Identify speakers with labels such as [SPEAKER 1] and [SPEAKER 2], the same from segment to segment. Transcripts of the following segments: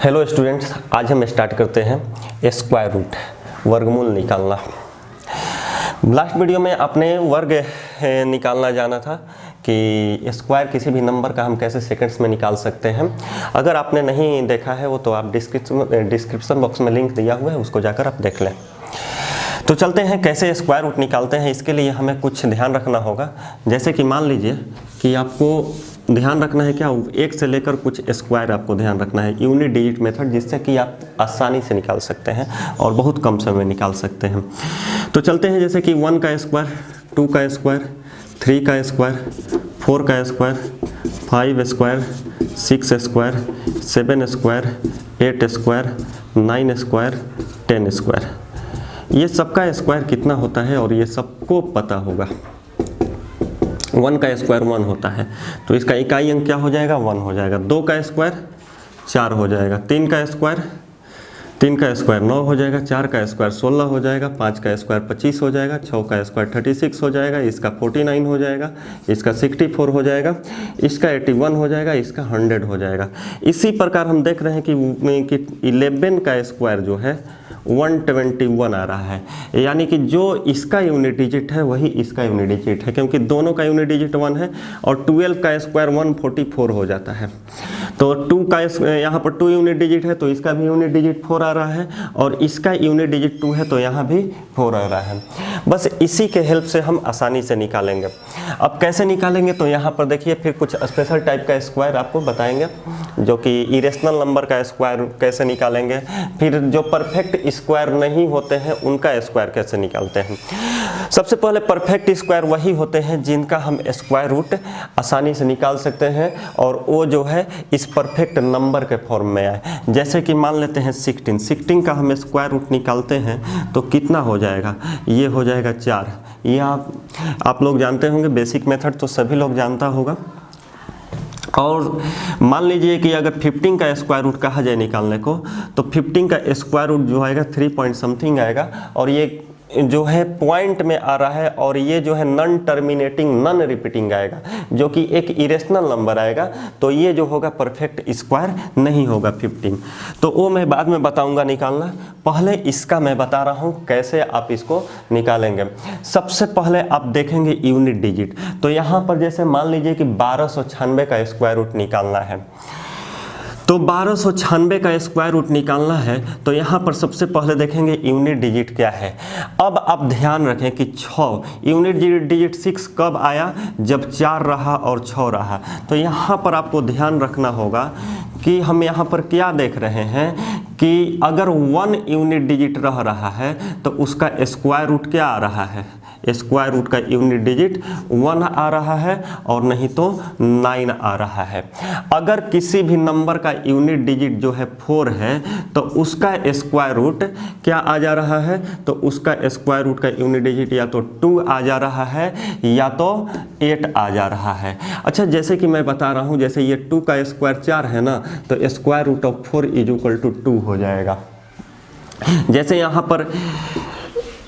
[SPEAKER 1] Hello students, आज हम start करते हैं स्क्वायर रूट, वर्गमूल निकालना। लास्ट वीडियो में आपने वर्ग निकालना जाना था कि स्क्वायर किसी भी नंबर का हम कैसे सेकंड्स में निकाल सकते हैं। अगर आपने नहीं देखा है वो तो आप डिस्क्रिप्शन बॉक्स में लिंक दिया हुआ है, उसको जाकर आप देख लें। तो चलते हैं कैसे स्क्वायर रूट निकालते हैं। इसके लिए हमें कुछ ध्यान रखना होगा। जैसे कि मान लीजिए कि आपको ध्यान रखना है क्या, एक से लेकर कुछ स्क्वायर आपको ध्यान रखना है, यूनिट डिजिट मेथड, जिससे कि आप आसानी से निकाल सकते हैं और बहुत कम समय में निकाल सकते हैं। तो चलते हैं जैसे कि 1 का स्क्वायर, 2 का स्क्वायर, 3 का स्क्वायर, 4 का square, 5 square, 6 square, 7 square, 8 square, 9 square, 10 square. ये सबका स्क्वायर कितना होता है और ये सबको पता होगा। 1 का स्क्वायर 1 होता है, तो इसका इकाई अंक क्या हो जाएगा, 1 हो जाएगा। 2 का स्क्वायर 4 हो जाएगा। 3 का स्क्वायर 9 हो जाएगा। 4 का स्क्वायर 16 हो जाएगा। 5 का स्क्वायर 25 हो जाएगा। 6 का स्क्वायर 36 हो जाएगा। इसका 49 हो जाएगा। इसका 64 हो जाएगा। इसका 81 हो जाएगा। इसका 100 हो जाएगा। इसी प्रकार हम देख रहे हैं कि 11 का स्क्वायर जो है 121 आ रहा है, यानी कि जो इसका यूनिट डिजिट है वही इसका यूनिट डिजिट है, क्योंकि दोनों का यूनिट डिजिट 1 है। और 12 का स्क्वायर 144 हो जाता है। तो 2 का यहाँ पर 2 यूनिट डिजिट है, तो इसका भी यूनिट डिजिट 4 आ रहा है, और इसका यूनिट डिजिट 2 है, तो यहाँ भी 4 आ रहा है। बस इसी के हेल्प से हम आसानी से निकालेंगे। अब कैसे निकालेंगे, तो यहाँ पर देखिए फिर कुछ स्पेशल टाइप का स्क्वायर आपको बताएंगे, जो कि इरेशनल नंबर का स्क्वायर कैसे निकालेंगे, फिर जो परफेक्ट स्क्वायर नहीं होते हैं उनका स्क्वायर कैसे निकालते हैं। सबसे पहले परफेक्ट स्क्वायर वही होते हैं जिनका हम स्क्वायर रूट आसानी से निकाल सकते हैं, और वो जो है इस परफेक्ट नंबर के फॉर्म में आए। जैसे कि मान लेते हैं 16 का हम स्क्वायर रूट निकालते हैं तो कितना हो जाएगा, ये हो जाएगा 4। ये आप लोग जानते होंगे, बेसिक मेथड तो सभी लोग जानता होगा। और मान लीजिए कि अगर 15 का स्क्वायर रूट कहा जाए निकालने को, तो 15 का स्क्वायर रूट जो आएगा 3 पॉइंट समथिंग आएगा, और ये जो है पॉइंट में आ रहा है, और ये जो है नॉन टर्मिनेटिंग नॉन रिपीटिंग आएगा, जो कि एक इरेशनल नंबर आएगा। तो ये जो होगा परफेक्ट स्क्वायर नहीं होगा 15। तो वो मैं बाद में बताऊंगा निकालना। पहले इसका मैं बता रहा हूँ कैसे आप इसको निकालेंगे। सबसे पहले आप देखेंगे यूनिट डिजिट। तो यहाँ पर जैसे मान लीजिए कि 1296 का स्क्वायर रूट निकालना है, तो 1296 का स्क्वायर रूट निकालना है, तो यहाँ पर सबसे पहले देखेंगे यूनिट डिजिट क्या है। अब आप ध्यान रखें कि 6 यूनिट डिजिट 6 कब आया, जब 4 रहा और 6 रहा। तो यहाँ पर आपको ध्यान रखना होगा कि हम यहाँ पर क्या देख रहे हैं कि अगर 1 यूनिट डिजिट रह रहा है तो उसका स्क्वायर रूट क्या आ रहा है, स्क्वायर रूट का यूनिट डिजिट 1 आ रहा है, और नहीं तो 9 आ रहा है। अगर किसी भी नंबर का यूनिट डिजिट जो है 4 है, तो उसका स्क्वायर रूट क्या आ जा रहा है, तो उसका स्क्वायर रूट का यूनिट डिजिट या तो 2 आ जा रहा है या तो 8 आ जा रहा है। अच्छा, जैसे कि मैं बता रहा हूँ, जैसे ये 2 का स्क्वायर 4 है ना, तो स्क्वायर रूट ऑफ 4 = 2 हो जाएगा। जैसे यहाँ पर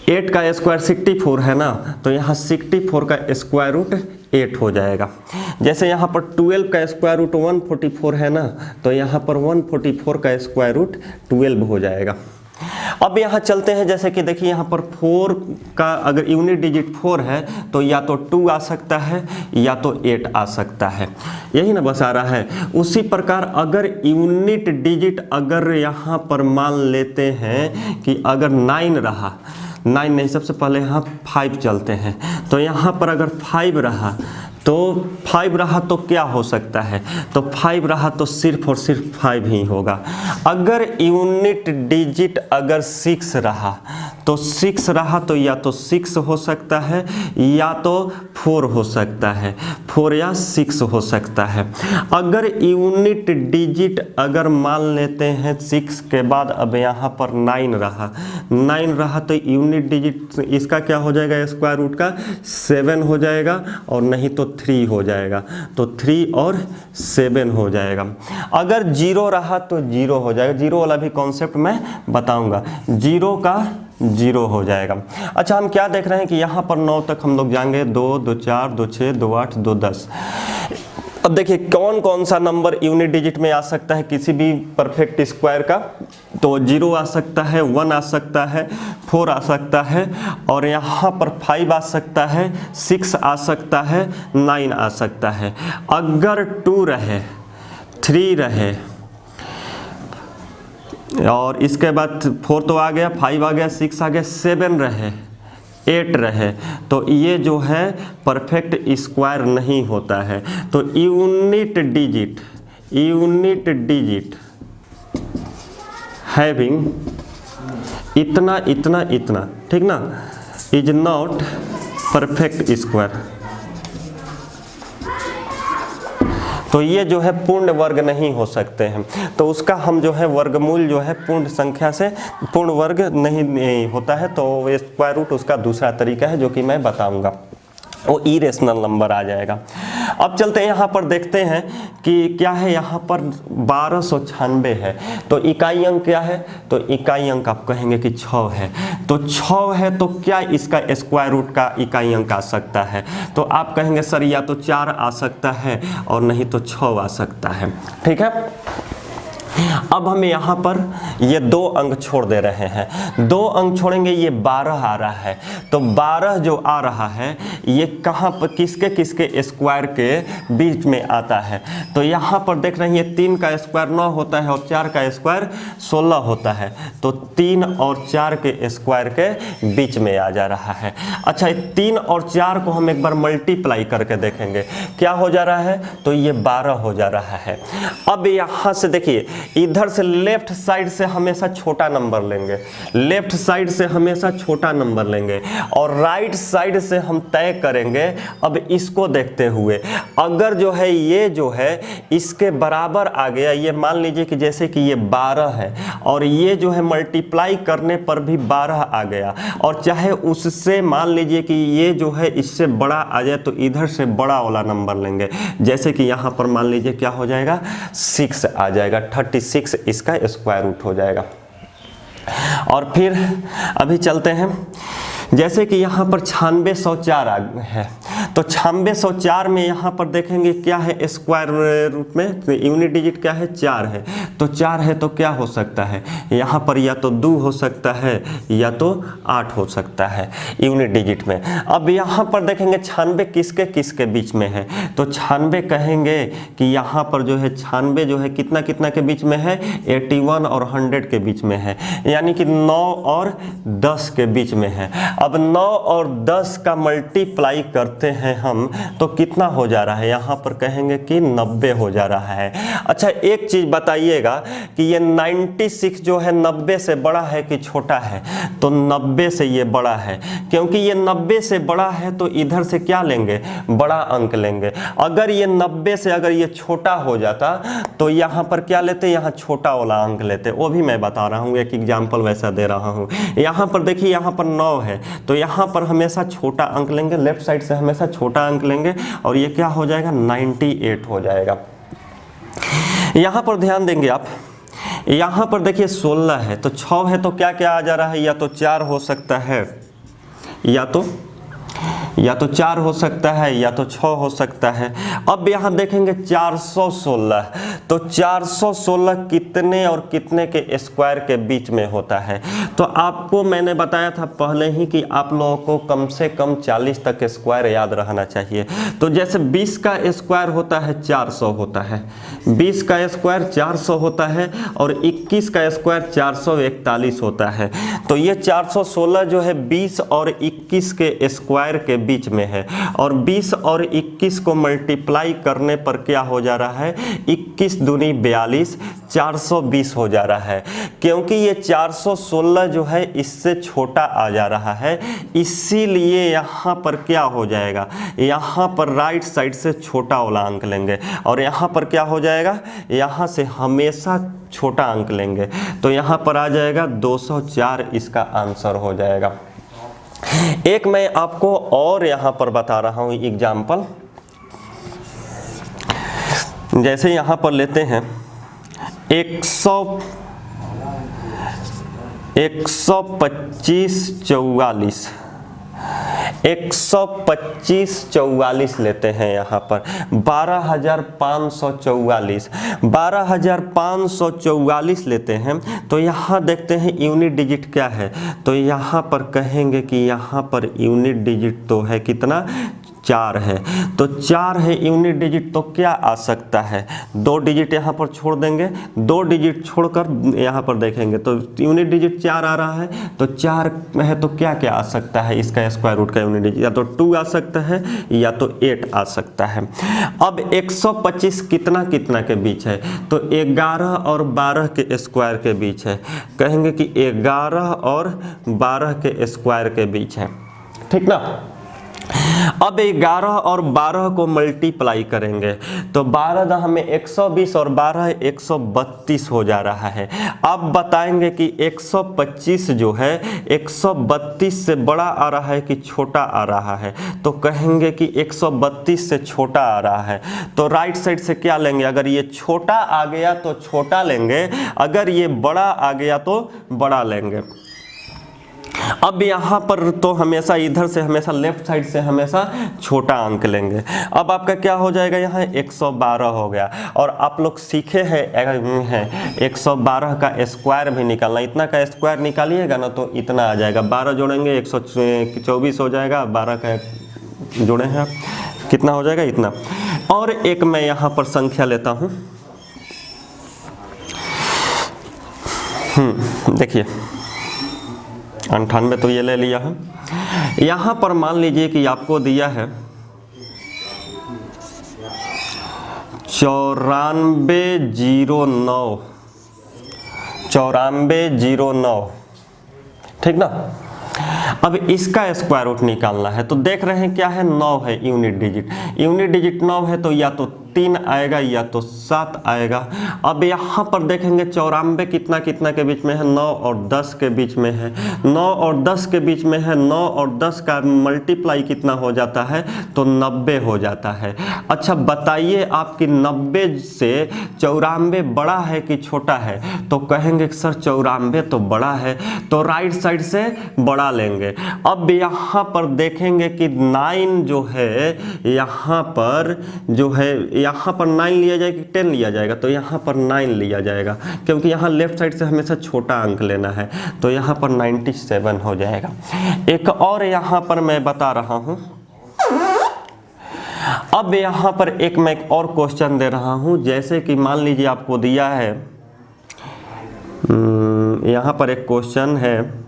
[SPEAKER 1] 8 का स्क्वायर 64 है ना, तो यहाँ 64 का स्क्वायर रूट 8 हो जाएगा। जैसे यहाँ पर 12 का स्क्वायर रूट 144 है ना, तो यहाँ पर 144 का स्क्वायर रूट 12 हो जाएगा। अब यहाँ चलते हैं, जैसे कि देखिए यहाँ पर 4 का अगर यूनिट डिजिट 4 है, तो या तो 2 आ सकता है या तो 8 आ सकता है। यही ना बस आ रहा है। उसी प्रकार अगर यूनिट डिजिट अगर यहाँ पर मान लेते हैं कि अगर 9 रहा, 9 नहीं, सबसे पहले यहाँ 5 चलते हैं। तो यहाँ पर अगर 5 रहा, तो 5 रहा तो क्या हो सकता है, तो 5 रहा तो सिर्फ और सिर्फ 5 ही होगा। अगर यूनिट डिजिट अगर 6 रहा, तो 6 रहा तो या तो 6 हो सकता है या तो 4 हो सकता है, 4 या 6 हो सकता है। अगर यूनिट डिजिट अगर मान लेते हैं 6 के बाद अब यहाँ पर 9 रहा, तो यूनिट डिजिट इसका क्या हो जाएगा, स्क्वायर रूट का 7 हो जाएगा, और नहीं तो 3 हो जाएगा। तो 3 और 7 हो जाएगा। अगर 0 रहा तो 0 हो जाएगा। 0 वाला भी कॉन्सेप्ट मैं बताऊंगा। 0 का 0 हो जाएगा। अच्छा, हम क्या देख रहे हैं कि यहाँ पर 9 तक हम लोग जाएंगे, 2, 2, 4, 2, 6, 2, 8, 2, 10। अब देखिए कौन कौन सा नंबर यूनिट डिजिट में आ सकता है किसी भी परफेक्ट स्क्वायर का, तो 0 आ सकता है, 1 आ सकता है, 4 आ सकता है, और यहाँ पर 5 आ सकता है, 6 आ सकता है, 9 आ सकता है। अगर 2 रहे, 3 रहे, और इसके बाद 4 तो आ गया, 5 आ गया, 6 आ गया, 7 रहे, 8 रहे, तो ये जो है परफेक्ट स्क्वायर नहीं होता है। तो यूनिट डिजिट हैविंग इतना इतना इतना, ठीक ना, इज नॉट परफेक्ट स्क्वायर। तो ये जो है पूर्ण वर्ग नहीं हो सकते हैं, तो उसका हम जो है वर्गमूल जो है पूर्ण संख्या से पूर्ण वर्ग नहीं होता है, तो स्क्वायर रूट उसका दूसरा तरीका है जो कि मैं बताऊंगा, वो इरेशनल नंबर आ जाएगा। अब चलते हैं यहाँ पर देखते हैं कि क्या है, यहाँ पर 1296 है, तो इकाई अंक क्या है, तो इकाई अंक आप कहेंगे कि 6 है, तो 6 है तो क्या इसका स्क्वायर रूट का इकाई अंक आ सकता है, तो आप कहेंगे सर या तो 4 आ सकता है और नहीं तो 6 आ सकता है, ठीक है। अब हमें यहाँ पर ये 2 अंक छोड़ दे रहे हैं, 2 अंक छोड़ेंगे, ये 12 आ रहा है, तो 12 जो आ रहा है ये कहाँ पर किसके किसके स्क्वायर के बीच में आता है, तो यहाँ पर देख रहे हैं 3 का स्क्वायर 9 होता है और 4 का स्क्वायर 16 होता है, तो 3 और 4 के स्क्वायर के बीच में आ जा रहा है। अच्छा 3 और 4 को हम एक बार मल्टीप्लाई करके देखेंगे क्या हो जा रहा है, तो ये 12 हो जा रहा है। अब यहाँ से देखिए इधर से लेफ्ट साइड से हमेशा छोटा नंबर लेंगे, लेफ्ट साइड से हमेशा छोटा नंबर लेंगे, और राइट साइड से हम तय करेंगे। अब इसको देखते हुए अगर जो है ये जो है इसके बराबर आ गया, ये मान लीजिए कि जैसे कि ये 12 है और ये जो है मल्टीप्लाई करने पर भी 12 आ गया, और चाहे उससे मान लीजिए कि ये जो है इससे बड़ा आ जाए, तो इधर से बड़ा वाला नंबर लेंगे, जैसे कि यहाँ पर मान लीजिए क्या हो जाएगा 6 आ जाएगा, 36 इसका स्क्वायर रूट हो जाएगा। और फिर अभी चलते हैं, जैसे कि यहाँ पर 9604 है, तो 9604 में यहाँ पर देखेंगे क्या है स्क्वायर रूट में, तो यूनिट डिजिट क्या है 4 है, तो 4 है तो क्या हो सकता है, यहाँ पर या तो 2 हो सकता है या तो 8 हो सकता है यूनिट डिजिट में। अब यहाँ पर देखेंगे 96 किसके किसके बीच में है, तो 96 कहेंगे कि यहाँ पर जो है 96 जो है कितना कितना के बीच में है, 81 और 100 के बीच में है, यानी कि 9 और 10 के बीच में है। अब 9 और 10 का मल्टीप्लाई करते हैं हम, तो कितना हो जा रहा है, यहाँ पर कहेंगे कि 90 हो जा रहा है। अच्छा एक चीज बताइएगा कि ये 96 जो है 90 से बड़ा है कि छोटा है, तो 90 से ये बड़ा है, क्योंकि ये 90 से बड़ा है तो इधर से क्या लेंगे, बड़ा अंक लेंगे। अगर ये 90 से अगर ये छोटा हो जाता तो यहाँ पर क्या लेते, यहाँ छोटा वाला अंक लेते, वो भी मैं बता रहा हूँ, एक एग्जाम्पल वैसा दे रहा हूँ। यहाँ पर देखिए यहाँ पर 9 है, तो यहाँ पर हमेशा छोटा अंक लेंगे, लेफ्ट साइड से हमेशा छोटा अंक लेंगे, और ये क्या हो जाएगा 98 हो जाएगा। यहाँ पर ध्यान देंगे आप, यहाँ पर देखिए 16 है, तो 6 है तो क्या क्या आ जा रहा है, या तो 4 हो सकता है, या तो 4 हो सकता है, या तो 6 हो सकता है। अब यहाँ देखेंगे 416, तो 416 कितने और कितने के स्क्वायर के बीच में होता है, तो आपको मैंने बताया था पहले ही कि आप लोगों को कम से कम 40 तक स्क्वायर याद रहना चाहिए। तो जैसे 20 का स्क्वायर होता है 400 होता है, 20 का स्क्वायर 400 होता है, और 21 का स्क्वायर 441 होता है। तो ये 416 जो है 20 और 21 के स्क्वायर के बीच में है, और 20 और 21 को मल्टीप्लाई करने पर क्या हो जा रहा है, 21 दूनी 42, 420 हो जा रहा है। क्योंकि ये 416 जो है इससे छोटा आ जा रहा है, इसीलिए यहाँ पर क्या हो जाएगा, यहाँ पर राइट साइड से छोटा वाला अंक लेंगे, और यहाँ पर क्या हो जाएगा, यहाँ से हमेशा छोटा अंक लेंगे, तो यहाँ पर आ जाएगा 204 इसका आंसर हो जाएगा। एक मैं आपको और यहाँ पर बता रहा हूँ एग्जाम्पल, जैसे यहाँ पर लेते हैं 125 44, 125 44 लेते हैं यहाँ पर 12,544 12,544 लेते हैं। तो यहाँ देखते हैं यूनिट डिजिट क्या है, तो यहाँ पर कहेंगे कि यहाँ पर यूनिट डिजिट तो है कितना, 4 है। तो 4 है यूनिट डिजिट, तो क्या आ सकता है, 2 डिजिट यहाँ पर छोड़ देंगे, 2 डिजिट छोड़कर यहाँ पर देखेंगे तो यूनिट डिजिट 4 आ रहा है। तो 4 है तो क्या क्या आ सकता है इसका स्क्वायर रूट का यूनिट डिजिट, या तो 2 आ सकता है या तो 8 आ सकता है। अब 125 कितना कितना के बीच है, तो 11 और 12 के स्क्वायर के बीच है, कहेंगे कि 11 और 12 के स्क्वायर के बीच है, ठीक ना। अब 11 और 12 को मल्टीप्लाई करेंगे तो 12 हमें 120 और 12 132 हो जा रहा है। अब बताएंगे कि 125 जो है 132 से बड़ा आ रहा है कि छोटा आ रहा है, तो कहेंगे कि 132 से छोटा आ रहा है। तो राइट साइड से क्या लेंगे, अगर ये छोटा आ गया तो छोटा लेंगे, अगर ये बड़ा आ गया तो बड़ा लेंगे। अब यहाँ पर तो हमेशा इधर से हमेशा लेफ्ट साइड से हमेशा छोटा अंक लेंगे। अब आपका क्या हो जाएगा, यहाँ 112 हो गया। और आप लोग सीखे हैं 112 का स्क्वायर भी निकालना, इतना का स्क्वायर निकालिएगा ना तो इतना आ जाएगा, 12 जोड़ेंगे 124 हो जाएगा, 12 का जोड़े हैं आप कितना हो जाएगा, इतना। और एक मैं यहाँ पर संख्या लेता हूँ, देखिए 98 तो ये ले लिया है। यहाँ पर मान लीजिए कि आपको दिया है 9409, ठीक ना। अब इसका स्क्वायर रूट निकालना है, तो देख रहे हैं क्या है, 9 है यूनिट डिजिट, यूनिट डिजिट 9 है तो या तो 3 आएगा या तो 7 आएगा। अब यहाँ पर देखेंगे 94 कितना कितना के बीच में है, 9 और 10 के बीच में है, 9 और 10 के बीच में है, 9 और 10 का मल्टीप्लाई कितना हो जाता है, तो 90 हो जाता है। अच्छा बताइए आपकी 90 से 94 बड़ा है कि छोटा है, तो कहेंगे सर 94 तो बड़ा है, तो राइट साइड से बड़ा लेंगे। अब यहाँ पर देखेंगे कि 9 जो है यहाँ पर जो है, यहाँ पर 9 लिया जाएगा कि 10 लिया जाएगा, तो यहाँ पर 9 लिया जाएगा, क्योंकि यहाँ लेफ्ट साइड से हमेशा छोटा अंक लेना है, तो यहाँ पर 97 हो जाएगा। एक और यहाँ पर मैं बता रहा हूँ, अब यहाँ पर एक मैं एक और क्वेश्चन दे रहा हूँ, जैसे कि मान लीजिए आपको दिया है, यहाँ पर एक क्वेश्चन है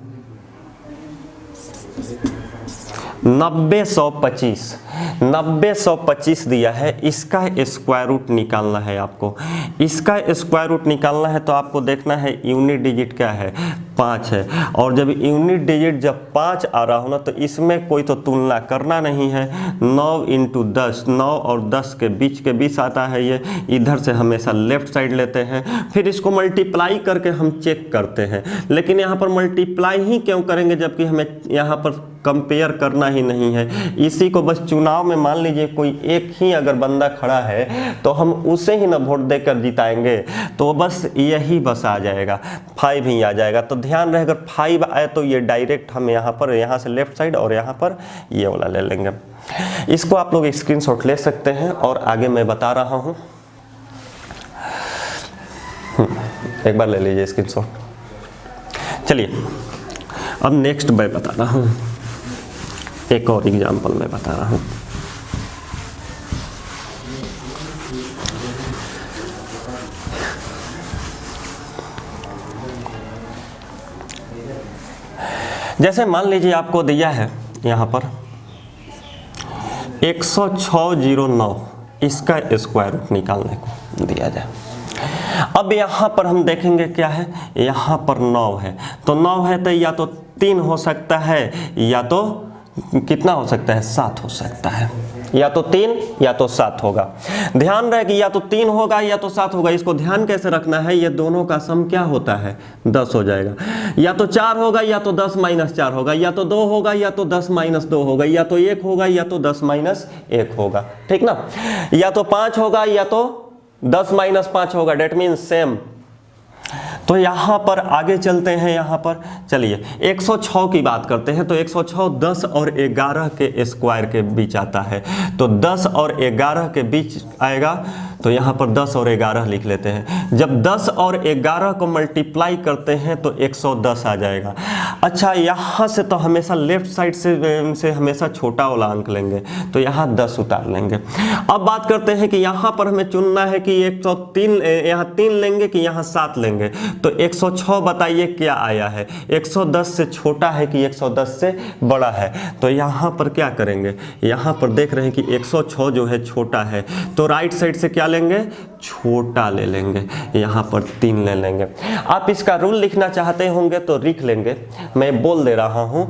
[SPEAKER 1] 90,125 दिया है, इसका स्क्वायर रूट निकालना है आपको। इसका स्क्वायर रूट निकालना है तो आपको देखना है यूनिट डिजिट क्या है, 5 है। और जब यूनिट डिजिट जब 5 आ रहा हो ना तो इसमें कोई तो तुलना करना नहीं है, 9 × 10, 9 और 10 के बीच आता है ये, इधर से हमेशा लेफ्ट साइड लेते हैं, फिर इसको मल्टीप्लाई करके हम चेक करते हैं। लेकिन यहाँ पर मल्टीप्लाई ही क्यों करेंगे जबकि हमें यहाँ पर कंपेयर करना ही नहीं है। इसी को बस चुनाव में मान लीजिए कोई एक ही अगर बंदा खड़ा है तो हम उसे ही ना वोट देकर जिताएंगे, तो बस यही बस आ जाएगा, 5 ही आ जाएगा। तो ध्यान रहे अगर 5 आए तो ये डायरेक्ट हम यहाँ से लेफ्ट साइड और यहाँ पर ये वाला ले लेंगे। इसको आप लोग स्क्रीनशॉट ले सकते हैं और आगे मैं बता रहा हूँ, एक बार ले लीजिए स्क्रीनशॉट। चलिए अब नेक्स्ट मैं बता रहा हूँ, एक और एग्जाम्पल मैं बता रहा हूँ। जैसे मान लीजिए आपको दिया है यहाँ पर 10609, इसका स्क्वायर रूट निकालने को दिया जाए। अब यहाँ पर हम देखेंगे क्या है, यहाँ पर 9 है, तो 9 है तो या तो 3 हो सकता है या तो कितना हो सकता है, 7 हो सकता है, या तो 3 या तो 7 होगा। ध्यान रहे कि या तो 3 होगा या तो 7 होगा। इसको ध्यान कैसे रखना है, ये दोनों का सम क्या होता है, 10 हो जाएगा। या तो 4 होगा या तो 10 - 4 होगा, या तो 2 होगा या तो 10 - 2 होगा, या तो 1 होगा या तो 10 - 1 होगा, ठीक ना। या तो 5 होगा या तो 10 - 5 होगा, डेट मीन्स सेम। तो यहाँ पर आगे चलते हैं। यहाँ पर चलिए 106 की बात करते हैं। तो 106 10 और 11 के स्क्वायर के बीच आता है। तो 10 और 11 के बीच आएगा, तो यहाँ पर 10 और 11 लिख लेते हैं। जब 10 और 11 को मल्टीप्लाई करते हैं तो 110 आ जाएगा। अच्छा, यहाँ से तो हमेशा लेफ्ट साइड से हमेशा छोटा वाला अंक लेंगे, तो यहाँ 10 उतार लेंगे। अब बात करते हैं कि यहाँ पर हमें चुनना है कि 103 यहाँ 3 लेंगे कि यहाँ 7 लेंगे। तो 106 बताइए क्या आया है, 110 से छोटा है कि 110 से बड़ा है। तो यहाँ पर क्या करेंगे, यहाँ पर देख रहे हैं कि 106 जो है छोटा है, तो राइट साइड से क्या लेंगे, छोटा ले लेंगे, यहाँ पर 3 ले लेंगे। आप इसका रूल लिखना चाहते होंगे तो लिख लेंगे। मैं बोल दे रहा हूँ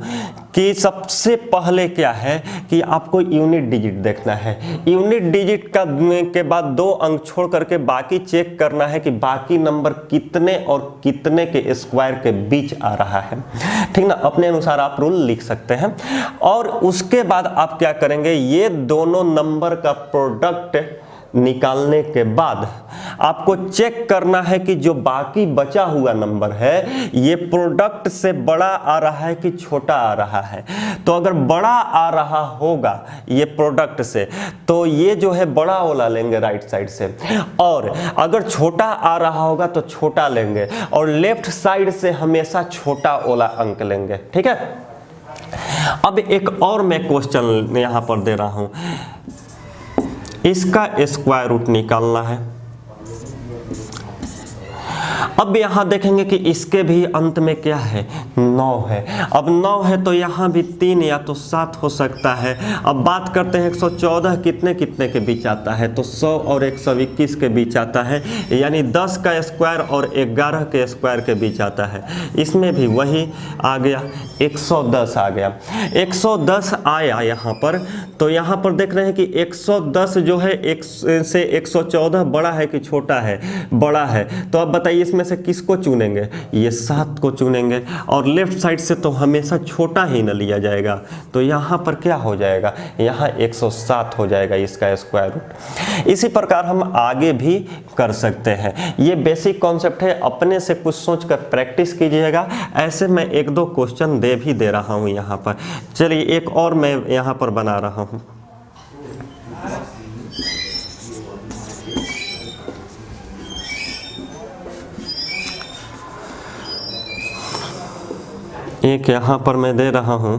[SPEAKER 1] कि सबसे पहले क्या है कि आपको यूनिट डिजिट देखना है। यूनिट डिजिट के बाद 2 अंक छोड़ करके बाकी चेक करना है कि बाकी नंबर कितने और कितने के स्क्वायर के बीच आ रहा है। ठीक ना, अपने अनुसार आप रूल लिख सकते हैं। और उसके बाद आप क्या करेंगे, ये दोनों नंबर का प्रोडक्ट निकालने के बाद आपको चेक करना है कि जो बाकी बचा हुआ नंबर है ये प्रोडक्ट से बड़ा आ रहा है कि छोटा आ रहा है। तो अगर बड़ा आ रहा होगा ये प्रोडक्ट से, तो ये जो है बड़ा वाला लेंगे राइट साइड से, और अगर छोटा आ रहा होगा तो छोटा लेंगे, और लेफ्ट साइड से हमेशा छोटा वाला अंक लेंगे। ठीक है। अब एक और मैं क्वेश्चन यहां पर दे रहा हूं, इसका स्क्वायर रूट निकालना है। अब यहाँ देखेंगे कि इसके भी अंत में क्या है, 9 है। अब 9 है तो यहाँ भी 3 या तो 7 हो सकता है। अब बात करते हैं 114 कितने कितने के बीच आता है, तो 100 और 121 के बीच आता है, यानी 10 का स्क्वायर और 11 के स्क्वायर के बीच आता है। इसमें भी वही आ गया, 110 आ गया। 110 आया यहाँ पर, तो यहाँ पर देख रहे हैं कि 110 जो है एक से 114 बड़ा है कि छोटा है, बड़ा है। तो अब बताइए इसमें से किसको चुनेंगे, ये 7 को चुनेंगे, और लेफ्ट साइड से तो हमेशा छोटा ही न लिया जाएगा। तो यहाँ पर क्या हो जाएगा, यहाँ 107 हो जाएगा इसका स्क्वायर रूट। इसी प्रकार हम आगे भी कर सकते हैं। ये बेसिक कॉन्सेप्ट है, अपने से कुछ सोच कर प्रैक्टिस कीजिएगा। ऐसे मैं 1-2 क्वेश्चन दे रहा हूँ यहाँ पर। चलिए एक और मैं यहाँ पर बना रहा हूँ। एक यहाँ पर मैं दे रहा हूँ,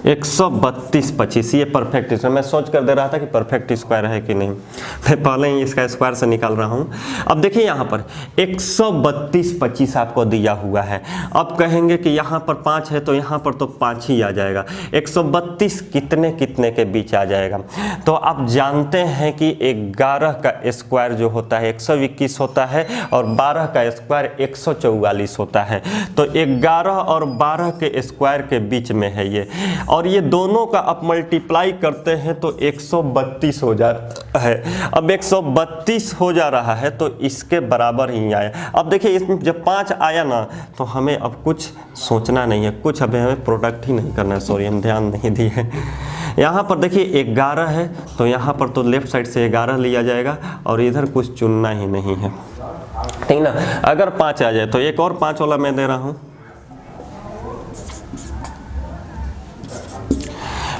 [SPEAKER 1] एक 132-25, ये परफेक्ट स्क्वायर। मैं सोच कर दे रहा था कि परफेक्ट स्क्वायर है कि नहीं, मैं पहले ही इसका स्क्वायर से निकाल रहा हूँ। अब देखिए यहाँ पर 132-25 आपको दिया हुआ है। अब कहेंगे कि यहाँ पर 5 है तो यहाँ पर तो 5 ही आ जाएगा। 132 कितने कितने के बीच आ जाएगा, तो आप जानते हैं कि 11 का स्क्वायर जो होता है 121 होता है, और 12 का स्क्वायर 144 होता है। तो 11 और 12 के स्क्वायर के बीच में है ये, और ये दोनों का आप मल्टीप्लाई करते हैं तो 132 हो जा रहा है। अब 132 हो जा रहा है तो इसके बराबर ही आया। अब देखिए इसमें जब 5 आया ना, तो हमें अब कुछ सोचना नहीं है, कुछ अभी हमें प्रोडक्ट ही नहीं करना है। सॉरी, हम ध्यान नहीं दिए। यहाँ पर देखिए 11 है तो यहाँ पर तो लेफ्ट साइड से 11 लिया जाएगा, और इधर कुछ चुनना ही नहीं है। ठीक ना। अगर 5 आ जाए तो एक और 5 वाला मैं दे रहा हूँ,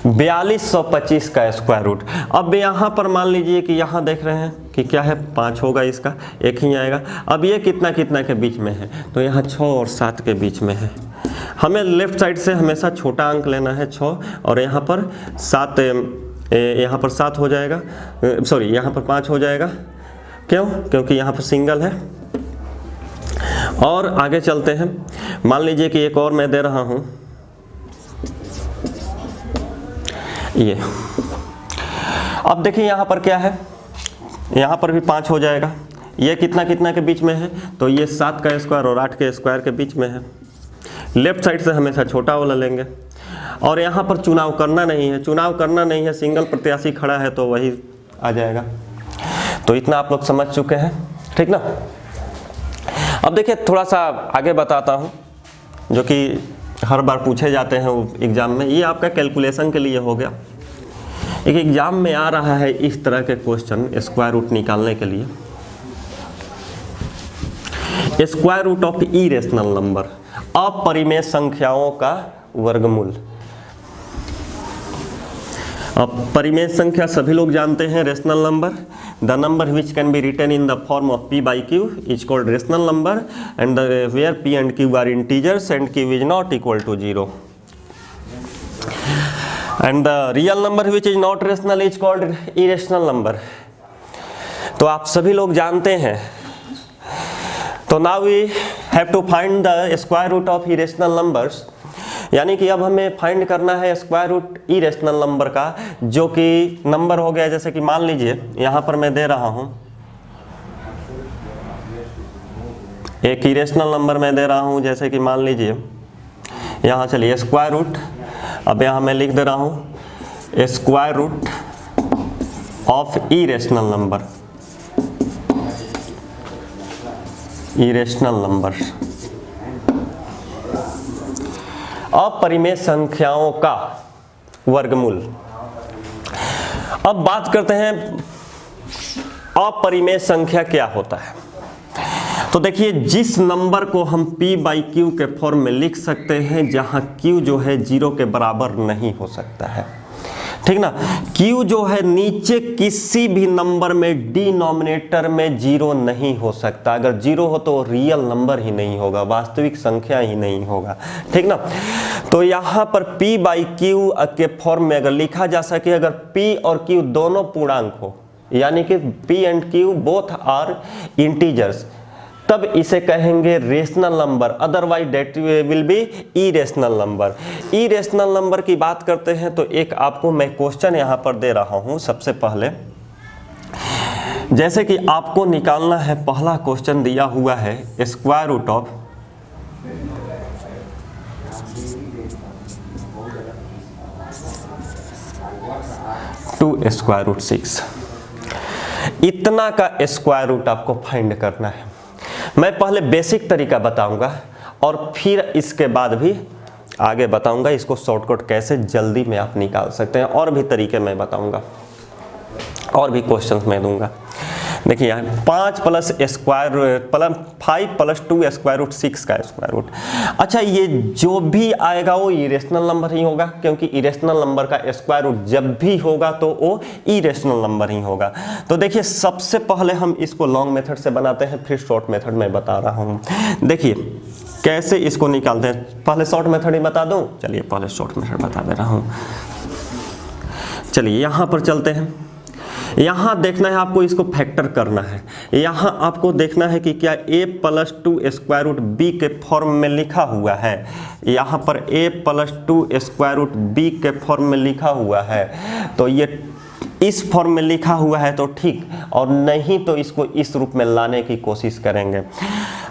[SPEAKER 1] 4225 का स्क्वायर रूट। अब यहाँ पर मान लीजिए कि यहाँ देख रहे हैं कि क्या है, 5 होगा, इसका एक ही आएगा। अब ये कितना कितना के बीच में है, तो यहाँ 6 और 7 के बीच में है। हमें लेफ्ट साइड से हमेशा छोटा अंक लेना है 6, और यहाँ पर 7, यहाँ पर 7 हो जाएगा, सॉरी यहाँ पर 5 हो जाएगा। क्यों? क्योंकि यहाँ पर सिंगल है। और आगे चलते हैं, मान लीजिए कि एक और मैं दे रहा हूँ, ये। अब देखिए यहाँ पर क्या है, यहाँ पर भी 5 हो जाएगा। ये कितना कितना के बीच में है, तो ये 7 का स्क्वायर और 8 के स्क्वायर के बीच में है। लेफ्ट साइड से हमेशा छोटा वाला लेंगे, और यहाँ पर चुनाव करना नहीं है, चुनाव करना नहीं है, सिंगल प्रत्याशी खड़ा है तो वही आ जाएगा। तो इतना आप लोग समझ चुके हैं, ठीक ना। अब देखिए थोड़ा सा आगे बताता हूँ, जो कि हर बार पूछे जाते हैं एग्जाम में। ये आपका कैलकुलेशन के लिए हो गया। एक एग्जाम में आ रहा है इस तरह के क्वेश्चन स्क्वायर रूट निकालने के लिए। Square root of irrational number, अपरिमेय संख्याओं का वर्गमूल। अब परिमेय संख्या सभी लोग जानते हैं rational number. The number which can be written in the form of p by q is called rational number and where p and q are integers and q is not equal to 0 and the real number which is not rational is called irrational number. तो आप सभी लोग जानते हैं। तो now we have to find the square root of irrational numbers, यानी कि अब हमें फाइंड करना है स्क्वायर रूट इरेशनल नंबर का, जो कि नंबर हो गया जैसे कि मान लीजिए यहाँ पर मैं दे रहा हूँ एक इरेशनल नंबर मैं दे रहा हूँ, जैसे कि मान लीजिए यहाँ चलिए स्क्वायर रूट, अब यहाँ मैं लिख दे रहा हूँ square root of irrational number, irrational number अपरिमेय संख्याओं का वर्गमूल। अब बात करते हैं अपरिमेय संख्या क्या होता है। तो देखिए, जिस नंबर को हम p by q के फॉर्म में लिख सकते हैं जहां q जो है 0 के बराबर नहीं हो सकता है, ठीक ना। q जो है नीचे किसी भी नंबर में डिनोमिनेटर में 0 नहीं हो सकता। अगर 0 हो तो रियल नंबर ही नहीं होगा, वास्तविक संख्या ही नहीं होगा, ठीक ना। तो यहाँ पर p by q के फॉर्म में अगर लिखा जा सके, अगर p और q दोनों पूर्णांक हो, यानी कि p and q both are integers, तब इसे कहेंगे rational number, otherwise that will be irrational number. Irrational number की बात करते हैं तो एक आपको मैं क्वेश्चन यहाँ पर दे रहा हूँ। सबसे पहले जैसे कि आपको निकालना है, पहला क्वेश्चन दिया हुआ है square root of two square root 6, इतना का स्क्वायर रूट आपको फाइंड करना है। मैं पहले बेसिक तरीका बताऊंगा और फिर इसके बाद भी आगे बताऊंगा इसको शॉर्टकट कैसे जल्दी में आप निकाल सकते हैं, और भी तरीके मैं बताऊंगा और भी क्वेश्चंस मैं दूंगा। देखिए यहाँ 5 plus square 5 plus 2 square root 6 का स्क्वायर रूट। अच्छा, ये जो भी आएगा वो इरेशनल नंबर ही होगा, क्योंकि इरेशनल नंबर का स्क्वायर रूट जब भी होगा तो वो इरेशनल नंबर ही होगा। तो देखिए, सबसे पहले हम इसको लॉन्ग मेथड से बनाते हैं, फिर शॉर्ट मेथड में बता रहा हूँ। देखिए कैसे इसको निकालते हैं। पहले शॉर्ट मेथड ही बता दूँ, चलिए पहले शॉर्ट मेथड बता दे रहा हूँ। चलिए यहाँ पर चलते हैं। यहाँ देखना है आपको, इसको फैक्टर करना है। यहाँ आपको देखना है कि क्या a plus 2 square root b के फॉर्म में लिखा हुआ है। यहाँ पर a plus 2 square root b के फॉर्म में लिखा हुआ है, तो ये इस फॉर्म में लिखा हुआ है तो ठीक, और नहीं तो इसको इस रूप में लाने की कोशिश करेंगे।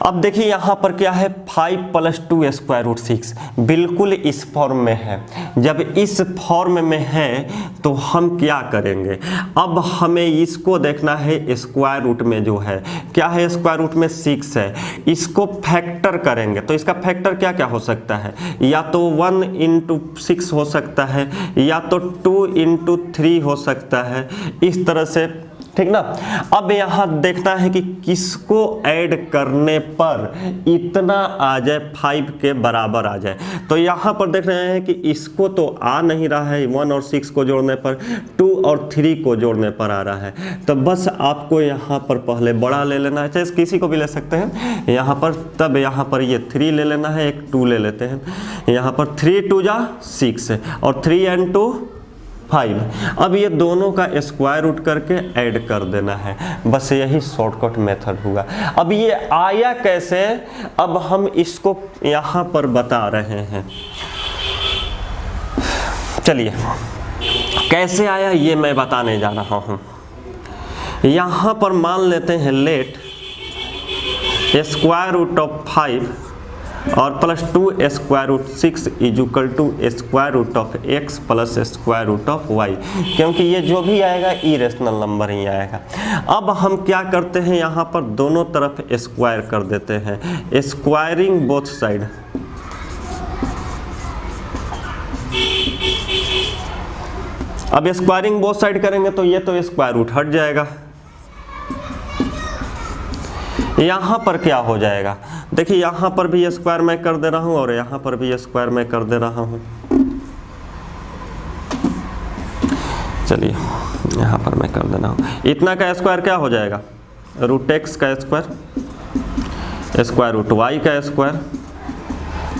[SPEAKER 1] अब देखिए यहाँ पर क्या है, 5 प्लस 2 स्क्वायर रूट 6 बिल्कुल इस फॉर्म में है। जब इस फॉर्म में है तो हम क्या करेंगे, अब हमें इसको देखना है स्क्वायर रूट में जो है क्या है, स्क्वायर रूट में 6 है, इसको फैक्टर करेंगे। तो इसका फैक्टर क्या क्या हो सकता है, या तो 1 इंटू 6 हो सकता है, या तो 2 इंटू 3 हो सकता है, इस तरह से, ठीक ना। अब यहाँ देखना है कि किसको ऐड करने पर इतना आ जाए 5 के बराबर आ जाए। तो यहाँ पर देख रहे हैं कि इसको तो आ नहीं रहा है, 1 और 6 को जोड़ने पर, 2 और 3 को जोड़ने पर आ रहा है। तो बस आपको यहाँ पर पहले बड़ा ले लेना है, चाहे किसी को भी ले सकते हैं यहाँ पर। तब यहाँ पर ये 3 ले लेना है, एक 2 ले लेते हैं। यहाँ पर 3 2 जा 6 और 3 and 2 5। अब ये दोनों का स्क्वायर रूट करके ऐड कर देना है, बस यही शॉर्टकट मेथड हुआ। अब ये आया कैसे, अब हम इसको यहाँ पर बता रहे हैं। चलिए कैसे आया ये मैं बताने जा रहा हूँ। यहाँ पर मान लेते हैं लेट स्क्वायर रूट ऑफ 5 और plus 2 square root 6 is equal to square root of x plus square root of y, क्योंकि ये जो भी आएगा इरेशनल नंबर ही आएगा। अब हम क्या करते हैं, यहाँ पर दोनों तरफ स्क्वायर कर देते हैं, स्क्वायरिंग बोथ साइड। अब स्क्वायरिंग बोथ साइड करेंगे तो ये तो स्क्वायर रूट हट जाएगा। यहाँ पर क्या हो जाएगा, देखिए यहाँ पर भी स्क्वायर मैं कर दे रहा हूँ और यहाँ पर भी स्क्वायर मैं कर दे रहा हूँ। चलिए यहाँ पर मैं कर देना हूँ, इतना का स्क्वायर क्या हो जाएगा, रूट एक्स का स्क्वायर, स्क्वायर रूट वाई का square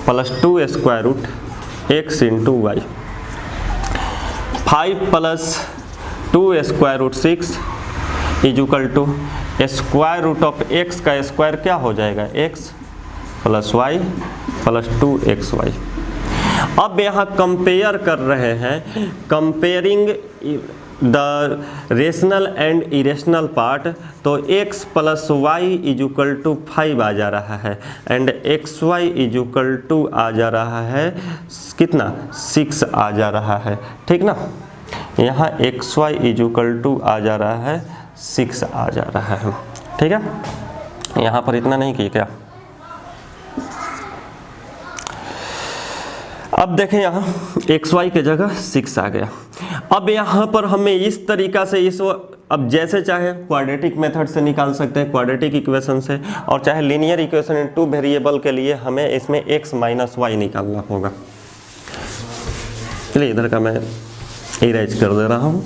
[SPEAKER 1] plus 2 square root X into Y, 5 plus 2 square root 6 is equal to square root of X का स्क्वायर क्या हो जाएगा, x plus Y plus 2xy। अब यहाँ कंपेयर कर रहे हैं, comparing the rational and irrational part, तो x plus Y is equal to 5 आ जा रहा है and xy is equal to आ जा रहा है कितना, 6 आ जा रहा है, ठीक ना। यहाँ xy इज इक्वल टू आ जा रहा है 6 आ जा रहा है, ठीक है। यहाँ पर इतना नहीं किया क्या, अब देखें यहाँ xy के जगह 6 आ गया। अब यहाँ पर हमें इस तरीका से अब जैसे चाहे क्वाड्रेटिक मेथड से निकाल सकते हैं, क्वाड्रेटिक इक्वेशन से, और चाहे लीनियर इक्वेशन इन 2 वेरिएबल के लिए हमें इसमें x माइनस वाई निकालना होगा। चलिए इधर का मैं इरेज कर दे रहा हूँ।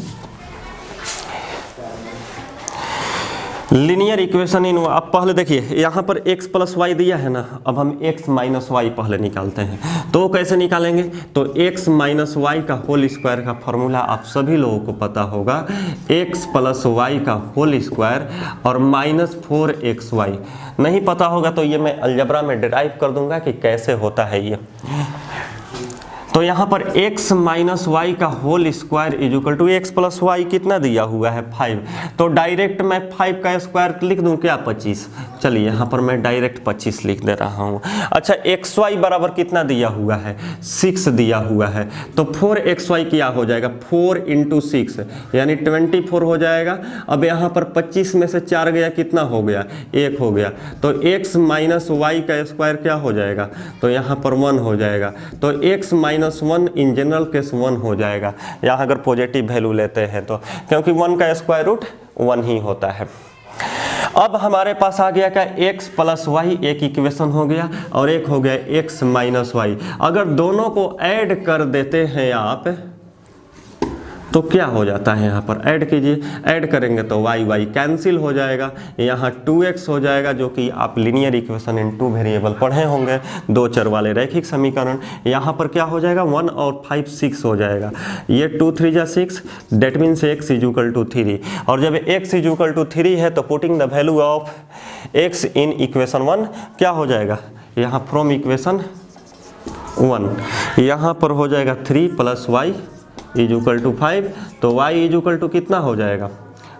[SPEAKER 1] लीनियर इक्वेशन इन, अब पहले देखिए यहाँ पर x प्लस वाई दिया है ना, अब हम x माइनस वाई पहले निकालते हैं। तो कैसे निकालेंगे, तो x माइनस वाई का होल स्क्वायर का फॉर्मूला आप सभी लोगों को पता होगा, x प्लस वाई का होल स्क्वायर और माइनस 4xy। नहीं पता होगा तो ये मैं अलजेब्रा में डिराइव कर दूंगा कि कैसे होता है ये। तो यहाँ पर x माइनस वाई का whole square is equal to x plus y कितना दिया हुआ है 5, तो डायरेक्ट मैं 5 का स्क्वायर लिख दूं क्या 25। चलिए यहाँ पर मैं डायरेक्ट 25 लिख दे रहा हूँ। अच्छा xy बराबर कितना दिया हुआ है 6 दिया हुआ है, तो 4xy क्या हो जाएगा 4 इंटू 6 यानी 24 हो जाएगा। अब यहाँ पर 25 में से 4 गया कितना हो गया 1 हो गया, तो x माइनस वाई का स्क्वायर क्या हो जाएगा, तो यहाँ पर 1 हो जाएगा। तो x minus 1 in general case 1 हो जाएगा, यहाँ अगर पॉजिटिव वैल्यू लेते हैं तो, क्योंकि 1 का स्क्वायर रूट 1 ही होता है। अब हमारे पास आ गया क्या x प्लस वाई, एक इक्वेशन हो गया, और एक हो गया x माइनस वाई। अगर दोनों को ऐड कर देते हैं आप तो क्या हो जाता है, यहाँ पर ऐड कीजिए, ऐड करेंगे तो y कैंसिल हो जाएगा, यहाँ 2x हो जाएगा, जो कि आप लीनियर इक्वेशन इन 2 वेरिएबल पढ़े होंगे, 2 चर वाले रैखिक समीकरण। यहाँ पर क्या हो जाएगा 1 और 5 6 हो जाएगा, ये 2 3 जा 6, that means x is equal to 3। और जब x इज इक्वल टू 3 है तो putting the value of x in equation 1 क्या हो जाएगा, यहाँ फ्रॉम इक्वेशन 1 यहाँ पर हो जाएगा 3 plus Y is equal to 5, तो y इज इक्वल टू कितना हो जाएगा,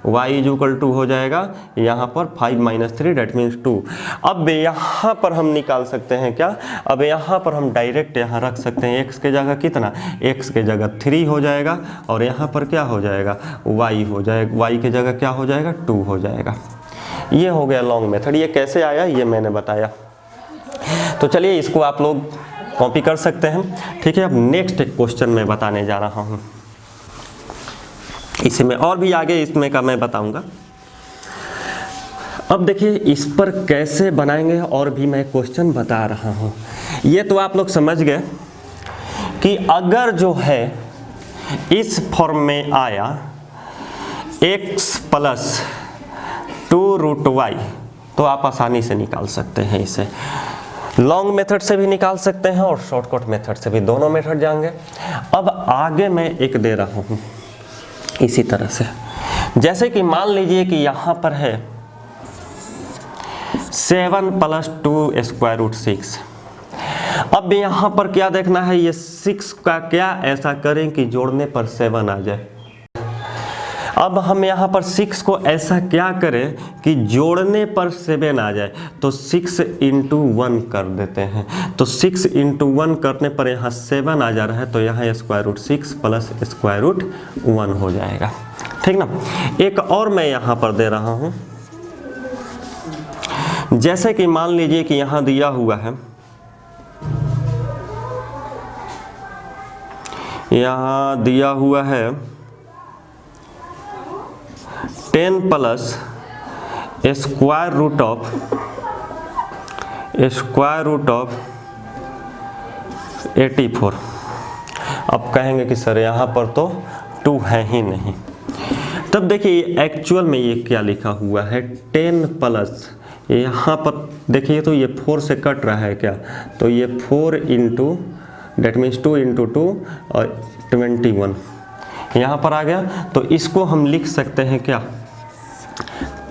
[SPEAKER 1] y इज इक्वल टू हो जाएगा यहाँ पर 5 माइनस 3 डेट मीन्स 2। अब यहाँ पर हम निकाल सकते हैं क्या, अब यहाँ पर हम डायरेक्ट यहाँ रख सकते हैं x के जगह कितना, x के जगह 3 हो जाएगा, और यहाँ पर क्या हो जाएगा y हो जाएगा, y के जगह क्या हो जाएगा 2 हो जाएगा। ये हो गया लॉन्ग मेथड। ये कैसे आया ये मैंने बताया, तो चलिए इसको आप लोग कॉपी कर सकते हैं, ठीक है। अब नेक्स्ट क्वेश्चन मैं बताने जा रहा हूँ, इसमें और भी आगे इसमें का मैं बताऊंगा। अब देखिए इस पर कैसे बनाएंगे और भी मैं क्वेश्चन बता रहा हूँ। ये तो आप लोग समझ गए कि अगर जो है इस फॉर्म में आया x प्लस 2 रूट वाई, तो आप आसानी से निकाल सकते हैं इसे। लॉन्ग मेथड से भी निकाल सकते हैं और शॉर्टकट मेथड से भी, दोनों मेथड जाएंगे। अब आगे मैं एक दे रहा हूँ इसी तरह से, जैसे कि मान लीजिए कि यहाँ पर है 7 प्लस 2 स्क्वायर रूट 6। अब यहाँ पर क्या देखना है, ये 6 का क्या ऐसा करें कि जोड़ने पर 7 आ जाए। अब हम यहाँ पर 6 को ऐसा क्या करें कि जोड़ने पर 7 आ जाए, तो 6 इंटू 1 कर देते हैं। तो 6 इंटू 1 करने पर यहाँ 7 आ जा रहा है, तो यहाँ square root 6 plus square root 1 हो जाएगा, ठीक ना। एक और मैं यहाँ पर दे रहा हूँ, जैसे कि मान लीजिए कि यहाँ दिया हुआ है, यहाँ दिया हुआ है 10 प्लस स्क्वायर रूट ऑफ 84। अब कहेंगे कि सर यहाँ पर तो 2 है ही नहीं। तब देखिए एक्चुअल में ये क्या लिखा हुआ है, 10 प्लस, यहाँ पर देखिए तो ये 4 से कट रहा है क्या, तो ये 4 इंटू डेट मीन्स 2 इंटू 2 और 21 यहाँ पर आ गया। तो इसको हम लिख सकते हैं क्या,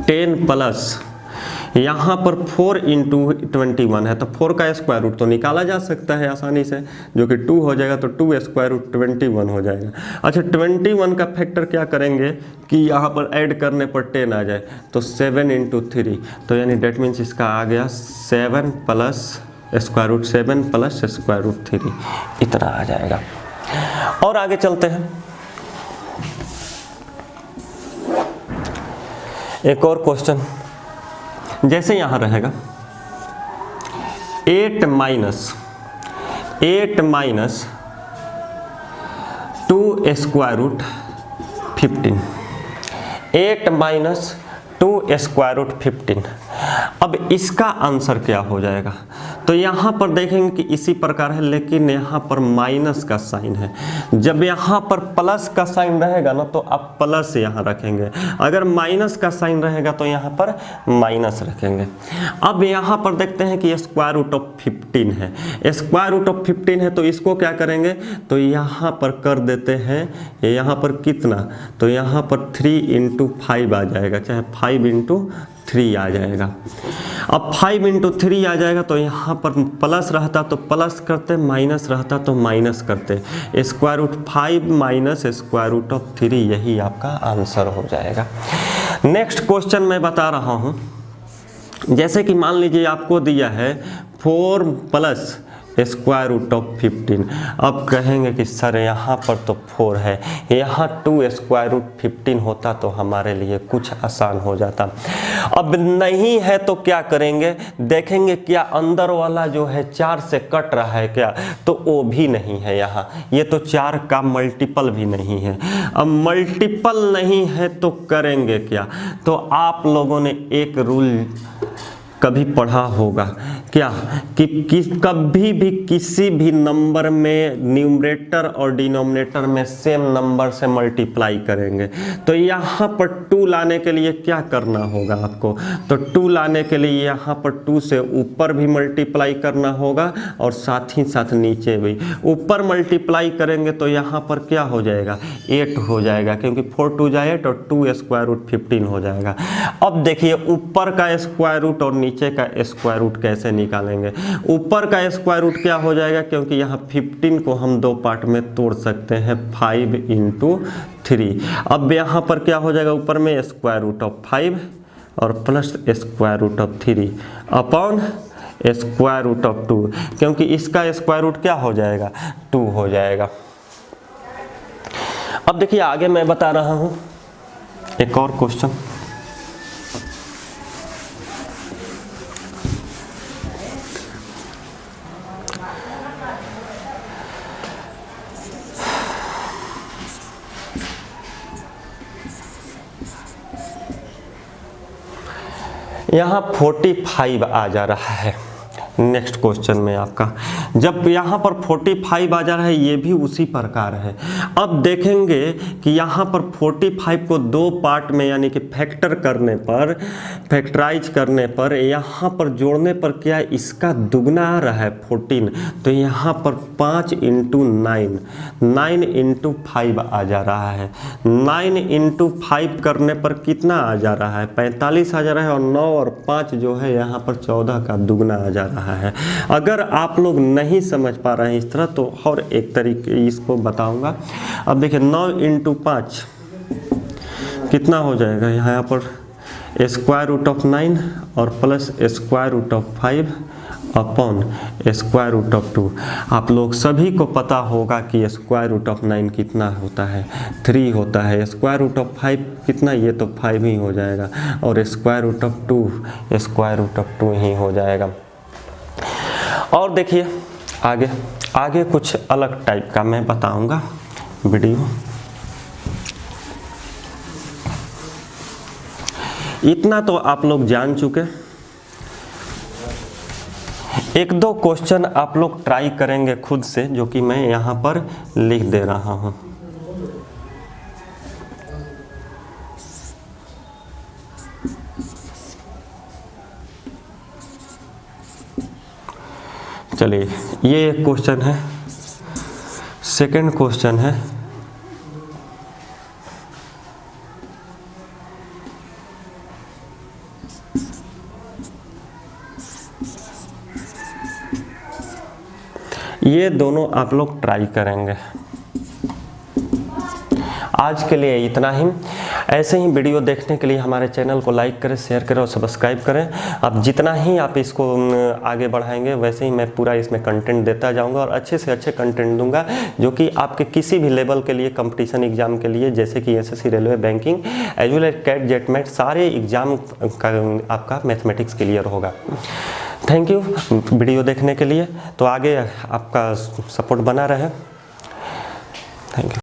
[SPEAKER 1] 10 प्लस यहाँ पर 4 इंटू 21 है, तो 4 का स्क्वायर रूट तो निकाला जा सकता है आसानी से, जो कि 2 हो जाएगा, तो 2 स्क्वायर रूट 21 हो जाएगा। अच्छा 21 का फैक्टर क्या करेंगे कि यहाँ पर ऐड करने पर 10 आ जाए, तो 7 इंटू 3, तो यानी डेट मीन्स इसका आ गया 7 plus square root 7 plus square root 3, इतना आ जाएगा। और आगे चलते हैं, एक और क्वेश्चन, जैसे यहां रहेगा 8 minus 2 square root 15, 8 minus 2 square root 15। अब इसका आंसर क्या हो जाएगा, तो यहाँ पर देखेंगे कि इसी प्रकार है, लेकिन यहाँ पर माइनस का साइन है। जब यहाँ पर प्लस का साइन रहेगा ना, तो आप प्लस यहाँ रखेंगे, अगर माइनस का साइन रहेगा तो यहाँ पर माइनस रखेंगे। अब यहाँ पर देखते हैं कि स्क्वायर रूट ऑफ 15 है, स्क्वायर रूट ऑफ 15 है, तो इसको क्या करेंगे, तो यहाँ पर कर देते हैं, यहाँ पर कितना, तो यहाँ पर 3 इंटू 5 आ जाएगा, चाहे 5 इंटू 3 आ जाएगा। अब 5 इंटू 3 आ जाएगा, तो यहाँ पर प्लस रहता तो प्लस करते, माइनस रहता तो माइनस करते, square root 5 minus square root of 3, यही आपका आंसर हो जाएगा। नेक्स्ट क्वेश्चन मैं बता रहा हूँ, जैसे कि मान लीजिए आपको दिया है 4 प्लस स्क्वायर रूट ऑफ 15। अब कहेंगे कि सर यहाँ पर तो 4 है, यहाँ 2 स्क्वायर रूट 15 होता तो हमारे लिए कुछ आसान हो जाता। अब नहीं है तो क्या करेंगे, देखेंगे क्या अंदर वाला जो है 4 से कट रहा है क्या, तो वो भी नहीं है यहाँ, ये तो 4 का मल्टीपल भी नहीं है। अब मल्टीपल नहीं है तो करेंगे क्या, तो आप लोगों ने एक रूल कभी पढ़ा होगा क्या, कि कभी भी किसी भी नंबर में न्यूमरेटर और डिनोमिनेटर में सेम नंबर से मल्टीप्लाई करेंगे। तो यहाँ पर 2 लाने के लिए क्या करना होगा आपको, तो 2 लाने के लिए यहाँ पर 2 से ऊपर भी मल्टीप्लाई करना होगा और साथ ही साथ नीचे भी। ऊपर मल्टीप्लाई करेंगे तो यहाँ पर क्या हो जाएगा, 8 हो जाएगा, क्योंकि 4 2 जाए तो 2 स्क्वायर रूट 15 हो जाएगा। अब देखिए ऊपर का स्क्वायर रूट और नीचे का स्क्वायर रूट कैसे निकालेंगे। ऊपर का स्क्वायर रूट क्या हो जाएगा, क्योंकि यहाँ 15 को हम 2 पार्ट में तोड़ सकते हैं, 5 इंटू 3। अब यहाँ पर क्या हो जाएगा, ऊपर में स्क्वायर रूट ऑफ 5 और plus square root of 3 upon square root of 2, क्योंकि इसका स्क्वायर रूट क्या हो जाएगा, 2 हो जाएगा। अब देखिए आगे मैं बता रहा हूँ एक और क्वेश्चन, यहाँ 45 आ जा रहा है। नेक्स्ट क्वेश्चन में आपका जब यहाँ पर 45 आ जा रहा है, ये भी उसी प्रकार है। अब देखेंगे कि यहाँ पर 45 को 2 पार्ट में यानी कि फैक्टर करने पर, फैक्टराइज करने पर, यहाँ पर जोड़ने पर क्या इसका दुगना आ रहा है 14, तो यहाँ पर 5 इंटू 9 इंटू 5 आ जा रहा है। 9 इंटू 5 करने पर कितना आ जा रहा है, 45 आ जा रहा है, और 9 और 5 जो है यहाँ पर 14 का दुगना आ जा रहा है। अगर आप लोग नहीं समझ पा रहे हैं इस तरह, तो और एक तरीके इसको बताऊंगा। अब देखिए 9 इंटू 5 कितना हो जाएगा, यहाँ पर स्क्वायर रूट ऑफ 9 और plus square root of 5 upon square root of 2। आप लोग सभी को पता होगा कि स्क्वायर रूट ऑफ 9 कितना होता है, 3 होता है। स्क्वायर रूट ऑफ 5 कितना, ये तो 5 ही हो जाएगा, और square root of 2 square root of 2 ही हो जाएगा। और देखिए आगे कुछ अलग टाइप का मैं बताऊंगा वीडियो। इतना तो आप लोग जान चुके। एक दो क्वेश्चन आप लोग ट्राई करेंगे खुद से, जो कि मैं यहाँ पर लिख दे रहा हूँ। चलिए, ये एक क्वेश्चन है। सेकंड क्वेश्चन है, ये दोनों आप लोग ट्राई करेंगे। आज के लिए इतना ही। ऐसे ही वीडियो देखने के लिए हमारे चैनल को लाइक करें, शेयर करें और सब्सक्राइब करें। अब जितना ही आप इसको आगे बढ़ाएंगे वैसे ही मैं पूरा इसमें कंटेंट देता जाऊंगा और अच्छे से अच्छे कंटेंट दूंगा, जो कि आपके किसी भी लेवल के लिए कंपटीशन एग्जाम के लिए, जैसे कि SSC, railway, banking, as well as CAT, JET MAT, सारे एग्जाम का आपका मैथमेटिक्स क्लियर होगा। थैंक यू वीडियो देखने के लिए। तो आगे आपका सपोर्ट बना रहे। Thank you.